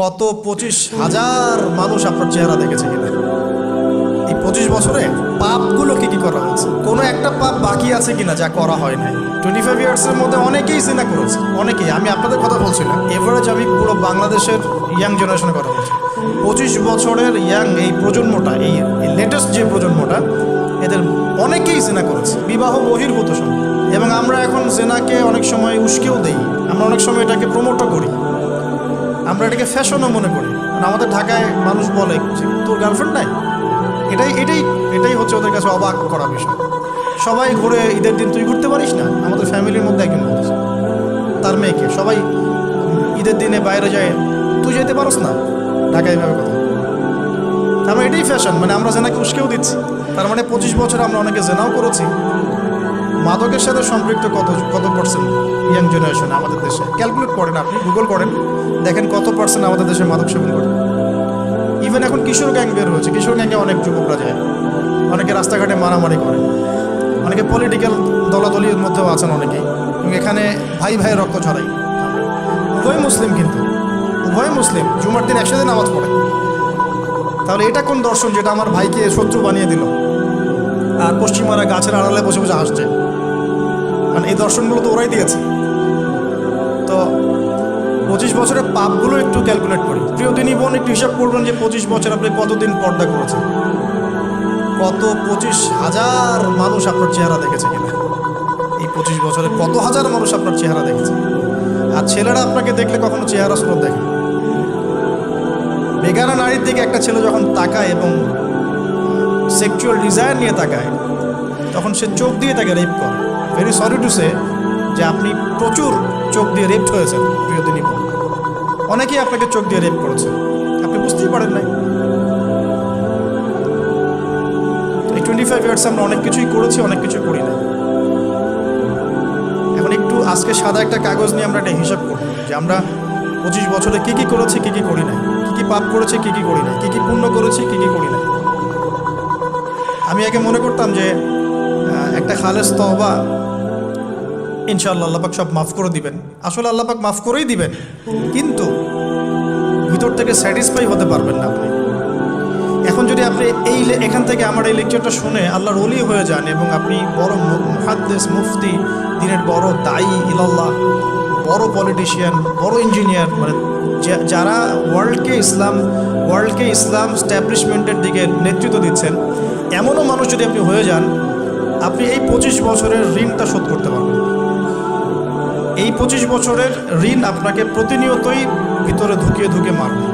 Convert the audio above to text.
কত 25,000 মানুষ আপনার চেহারা দেখেছে কিনা এই 25 বছরে? পাপগুলো কি কি করা হয়েছে? কোনো একটা পাপ বাকি আছে কিনা যা করা হয় নাই? 25 ইয়ার্সের মধ্যে অনেকেই জিনা করেছে, অনেকেই। আমি আপনাদের কথা বলছি না, এভারেজ আমি পুরো বাংলাদেশের ইয়াং জেনারেশনের কথা বলছি। 25 বছরের ইয়াং এই প্রজন্মটা, এই লেটেস্ট যে প্রজন্মটা, এদের অনেকেই জিনা করেছে, বিবাহ বহির্ভূত সম্পর্ক। এবং আমরা এখন জেনাকে অনেক সময় উস্কেও দেই, আমরা অনেক সময় এটাকে প্রমোটও করি, আমরা এটাকে ফ্যাশনও মনে করি। আমাদের ঢাকায় মানুষ বলে যে তোর গার্লফ্রেন্ড নাই, এটাই হচ্ছে ওদের কাছে অবাক করা বিষয়। সবাই ঘুরে, ঈদের দিন তুই ঘুরতে পারিস না? আমাদের ফ্যামিলির মধ্যে একজন বলছে তার মেয়েকে, সবাই ঈদের দিনে বাইরে যায়, তুই যেতে পারস না ঢাকায়, এভাবে কথা। আমরা এটাই ফ্যাশন, মানে আমরা জেনাকে উস্কেও দিচ্ছি। তার মানে 25 বছর আমরা অনেকে জেনাও করেছি। মাদকের সাথে সম্পৃক্ত কত পার্সেন্ট ইয়াং জেনারেশন আমাদের দেশে? ক্যালকুলেট করেন, আপনি গুগল করেন, দেখেন কত পার্সেন্ট আমাদের দেশে মাদক সেবন করে। ইভেন এখন কিশোর গ্যাং বের হয়েছে, কিশোর গ্যাংয়ে অনেক যুবকরা যায়, অনেকে রাস্তাঘাটে মারামারি করে, অনেকে পলিটিক্যাল দলাদলির মধ্যেও আছেন অনেকেই, এবং এখানে ভাই ভাই রক্ত ছড়াই। উভয় মুসলিম, কিন্তু উভয় মুসলিম, জুমার দিন একসাথে নামাজ পড়ে। তাহলে এটা কোন দর্শন যেটা আমার ভাইকে শত্রু বানিয়ে দিল, আর পশ্চিমারা গাছের আড়ালে বসে বসে হাসছে? মানে এই দর্শনগুলো তো ওরাই দিয়েছে। তো 25 বছরের পাপগুলো একটু ক্যালকুলেট করি। প্রিয় দিনী বোন, একটু হিসাব করবেন যে 25 বছর আপনি কতদিন পর্দা করেছেন, কত 25,000 মানুষ আপনার চেহারা দেখেছে কিনা এই 25 বছরে? কত হাজার মানুষ আপনার চেহারা দেখেছে? আর ছেলেরা আপনাকে দেখলে কখনো চেহারা স্রোত দেখে? বেগানা নারীর দিকে একটা ছেলে যখন তাকায় এবং সেক্সুয়াল ডিজায়ার নিয়ে তাকায়, তখন সে চোখ দিয়ে তাকে রেপ করে। ভেরি সরি টু সে যে আপনি প্রচুর চোখ দিয়ে রেপ হয়েছেন, প্রিয় দিনী বোন। অনেকেই আপনাকে চোখ দিয়ে রেপ করেছে, আপনি বুঝতেই পারেন নাই। এই 25 ইয়ার্স আমরা অনেক কিছুই করেছি, অনেক কিছু করি না। এখন একটু আজকে সাদা একটা কাগজ নিয়ে আমরা একটা হিসাব করব যে আমরা 25 বছরে কী কী করেছি, কী কী করি নাই, কী কী পাপ করেছি, কী কী করি নাই, কী কী পুণ্য করেছি, কী কী করি নাই। আমি আগে মনে করতাম যে একটা খালেস তওবা, ইনশাআল্লাহ আল্লাহ পাক সব মাফ করে দিবেন। আসলে আল্লাহ পাক মাফ করেই দিবেন, কিন্তু ভিতর থেকে স্যাটিসফাই হতে পারবেন না আপনি। এখন যদি আপনি এখান থেকে আমার এই লেকচারটা শুনে আল্লাহর ওলি হয়ে যান এবং আপনি বড় মুহাদ্দিস, মুফতি, দিনের বড় দায়ী ইলাল্লাহ, বড় পলিটিশিয়ান, বড় ইঞ্জিনিয়ার, মানে যারা ওয়ার্ল্ডকে ইসলাম স্ট্যাবলিশমেন্টের দিকে নেতৃত্ব দিচ্ছেন, এমনও মানুষ যদি আপনি হয়ে যান, আপনি এই 25 বছরের ঋণটা শোধ করতে পারবেন। এই 25 বছরের ঋণ আপনাকে প্রতিনিয়তই ভিতরে ঢুকিয়ে মারবে।